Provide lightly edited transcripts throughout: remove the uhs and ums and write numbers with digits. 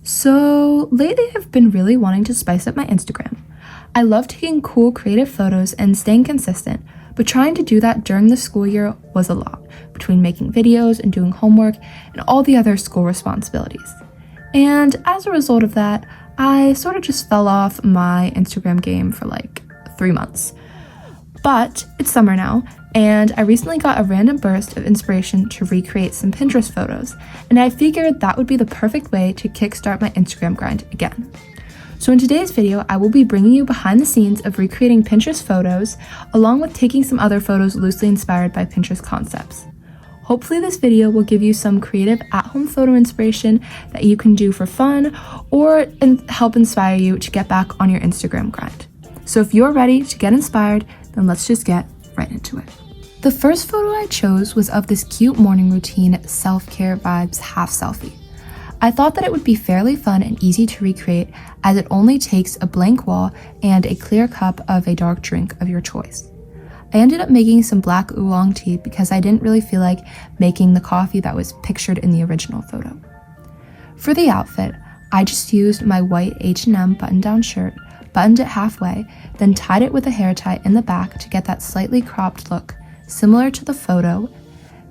So lately I've been really wanting to spice up my Instagram. I love taking cool creative photos and staying consistent, but trying to do that during the school year was a lot, between making videos and doing homework and all the other school responsibilities. And as a result of that, I sort of just fell off my Instagram game for like 3 months. But it's summer now, and I recently got a random burst of inspiration to recreate some Pinterest photos, and I figured that would be the perfect way to kickstart my Instagram grind again. So in today's video, I will be bringing you behind the scenes of recreating Pinterest photos, along with taking some other photos loosely inspired by Pinterest concepts. Hopefully this video will give you some creative at-home photo inspiration that you can do for fun or help inspire you to get back on your Instagram grind. So if you're ready to get inspired, then let's just get right into it. The first photo I chose was of this cute morning routine self-care vibes half selfie. I thought that it would be fairly fun and easy to recreate, as it only takes a blank wall and a clear cup of a dark drink of your choice. I ended up making some black oolong tea because I didn't really feel like making the coffee that was pictured in the original photo. For the outfit, I just used my white H&M button-down shirt, buttoned it halfway, then tied it with a hair tie in the back to get that slightly cropped look, similar to the photo,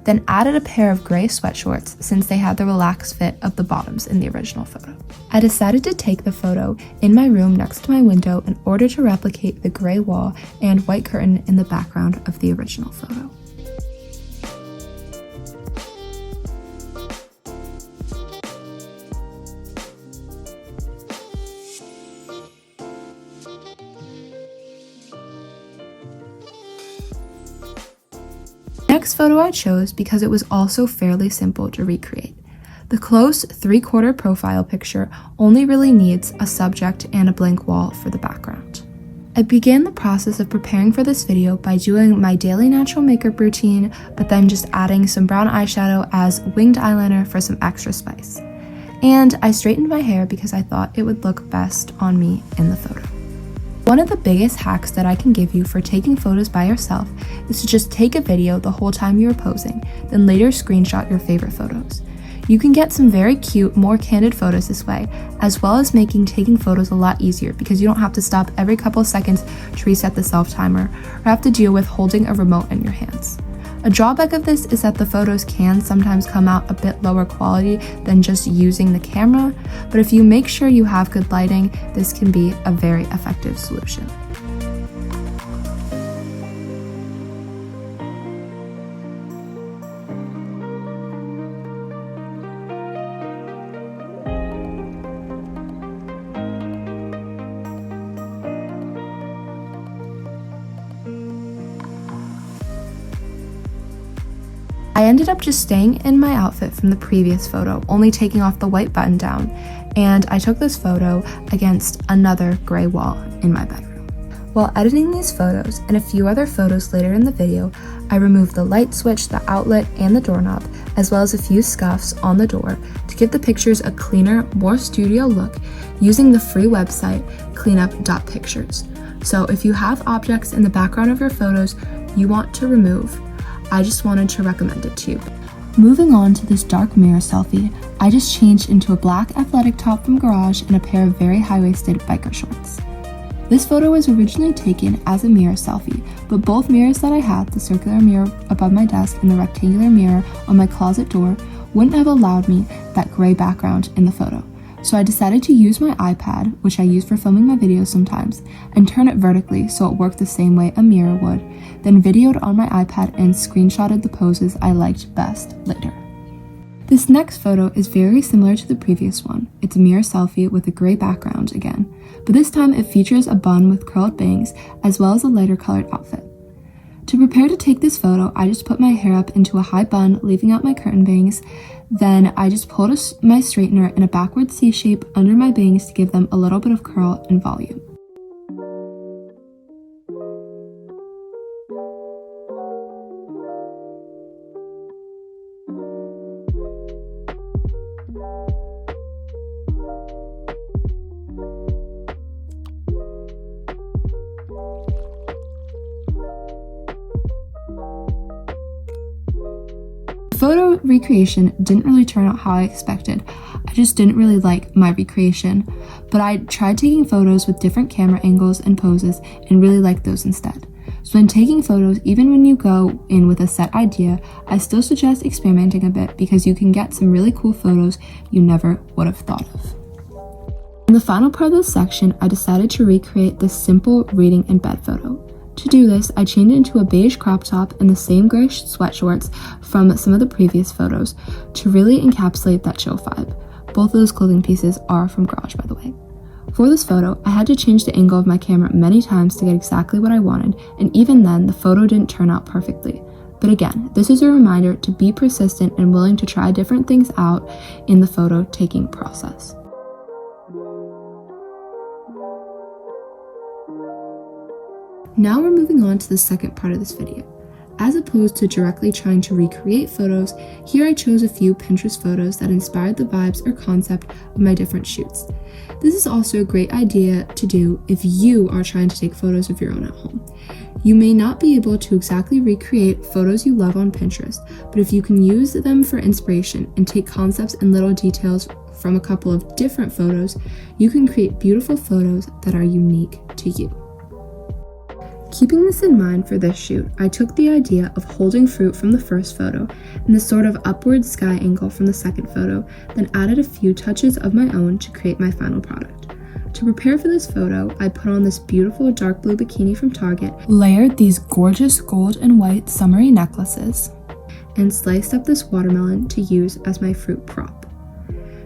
then added a pair of gray sweatshorts since they had the relaxed fit of the bottoms in the original photo. I decided to take the photo in my room next to my window in order to replicate the gray wall and white curtain in the background of the original photo. Next photo I chose because it was also fairly simple to recreate. The close 3/4 profile picture only really needs a subject and a blank wall for the background. I began the process of preparing for this video by doing my daily natural makeup routine, but then just adding some brown eyeshadow as winged eyeliner for some extra spice. And I straightened my hair because I thought it would look best on me in the photo. One of the biggest hacks that I can give you for taking photos by yourself is to just take a video the whole time you are posing, then later screenshot your favorite photos. You can get some very cute, more candid photos this way, as well as making taking photos a lot easier because you don't have to stop every couple of seconds to reset the self-timer or have to deal with holding a remote in your hands. A drawback of this is that the photos can sometimes come out a bit lower quality than just using the camera, but if you make sure you have good lighting, this can be a very effective solution. I ended up just staying in my outfit from the previous photo, only taking off the white button down, and I took this photo against another gray wall in my bedroom. While editing these photos and a few other photos later in the video, I removed the light switch, the outlet, and the doorknob, as well as a few scuffs on the door to give the pictures a cleaner, more studio look using the free website cleanup.pictures. So if you have objects in the background of your photos you want to remove, I just wanted to recommend it to you. Moving on to this dark mirror selfie, I just changed into a black athletic top from Garage and a pair of very high-waisted biker shorts. This photo was originally taken as a mirror selfie, but both mirrors that I had, the circular mirror above my desk and the rectangular mirror on my closet door, wouldn't have allowed me that gray background in the photo. So I decided to use my iPad, which I use for filming my videos sometimes, and turn it vertically so it worked the same way a mirror would, then videoed on my iPad and screenshotted the poses I liked best later. This next photo is very similar to the previous one. It's a mirror selfie with a gray background again, but this time it features a bun with curled bangs as well as a lighter colored outfit. To prepare to take this photo, I just put my hair up into a high bun, leaving out my curtain bangs. Then I just pulled my straightener in a backward C shape under my bangs to give them a little bit of curl and volume. photo recreation didn't really turn out how I expected. I just didn't really like my recreation, but I tried taking photos with different camera angles and poses and really liked those instead. So when taking photos, even when you go in with a set idea, I still suggest experimenting a bit because you can get some really cool photos you never would have thought of. In the final part of this section, I decided to recreate this simple reading in bed photo. To do this, I changed it into a beige crop top and the same gray sweatshorts from some of the previous photos to really encapsulate that chill vibe. Both of those clothing pieces are from Garage, by the way. For this photo, I had to change the angle of my camera many times to get exactly what I wanted, and even then, the photo didn't turn out perfectly. But again, this is a reminder to be persistent and willing to try different things out in the photo taking process. Now we're moving on to the second part of this video. As opposed to directly trying to recreate photos, here I chose a few Pinterest photos that inspired the vibes or concept of my different shoots. This is also a great idea to do if you are trying to take photos of your own at home. You may not be able to exactly recreate photos you love on Pinterest, but if you can use them for inspiration and take concepts and little details from a couple of different photos, you can create beautiful photos that are unique to you. Keeping this in mind for this shoot, I took the idea of holding fruit from the first photo and the sort of upward sky angle from the second photo, then added a few touches of my own to create my final product. To prepare for this photo, I put on this beautiful dark blue bikini from Target, layered these gorgeous gold and white summery necklaces, and sliced up this watermelon to use as my fruit prop.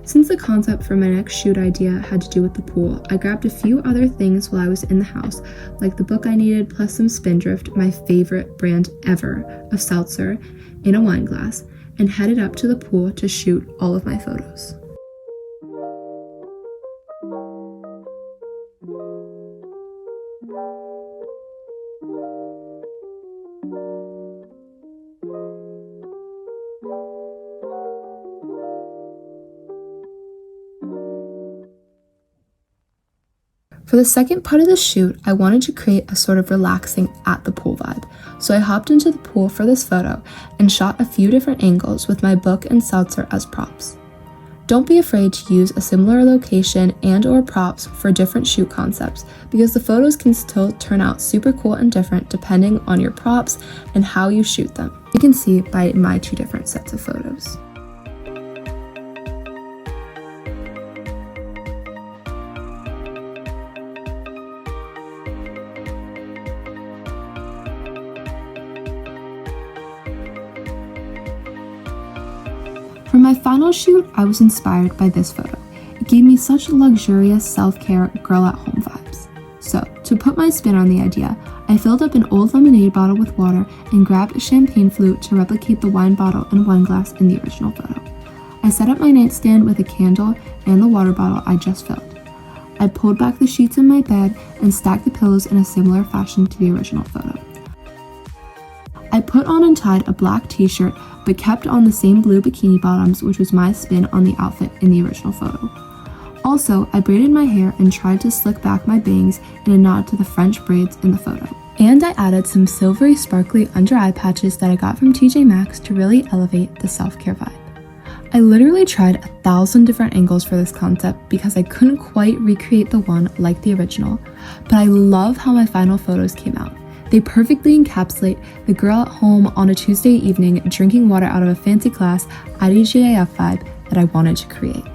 Since the concept for my next shoot idea had to do with the pool, I grabbed a few other things while I was in the house, like the book I needed plus some Spindrift, my favorite brand ever of seltzer, in a wine glass, and headed up to the pool to shoot all of my photos. For the second part of the shoot, I wanted to create a sort of relaxing at the pool vibe, so I hopped into the pool for this photo and shot a few different angles with my book and seltzer as props. Don't be afraid to use a similar location and/or props for different shoot concepts because the photos can still turn out super cool and different depending on your props and how you shoot them. You can see by my two different sets of photos. For my final shoot, I was inspired by this photo. It gave me such luxurious self-care girl-at-home vibes. So, to put my spin on the idea, I filled up an old lemonade bottle with water and grabbed a champagne flute to replicate the wine bottle and wine glass in the original photo. I set up my nightstand with a candle and the water bottle I just filled. I pulled back the sheets in my bed and stacked the pillows in a similar fashion to the original photo. I put on and tied a black t-shirt but kept on the same blue bikini bottoms, which was my spin on the outfit in the original photo. Also, I braided my hair and tried to slick back my bangs in a nod to the French braids in the photo. And I added some silvery sparkly under eye patches that I got from TJ Maxx to really elevate the self-care vibe. I literally tried 1,000 different angles for this concept because I couldn't quite recreate the one like the original, but I love how my final photos came out. They perfectly encapsulate the girl at home on a Tuesday evening drinking water out of a fancy glass IDGAF vibe that I wanted to create.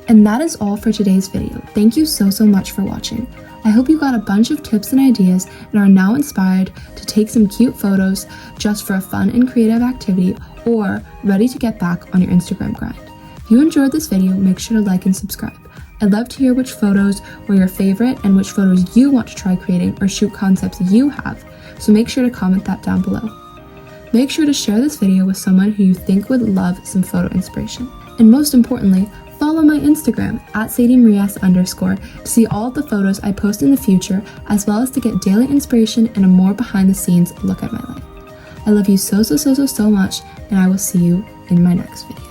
And that is all for today's video. Thank you so much for watching. I hope you got a bunch of tips and ideas and are now inspired to take some cute photos just for a fun and creative activity or ready to get back on your Instagram grind. If you enjoyed this video, make sure to like and subscribe. I'd love to hear which photos were your favorite and which photos you want to try creating or shoot concepts you have, so make sure to comment that down below. Make sure to share this video with someone who you think would love some photo inspiration. And most importantly, follow my Instagram @SadieMarias_ to see all of the photos I post in the future, as well as to get daily inspiration and a more behind the scenes look at my life. I love you so much, and I will see you in my next video.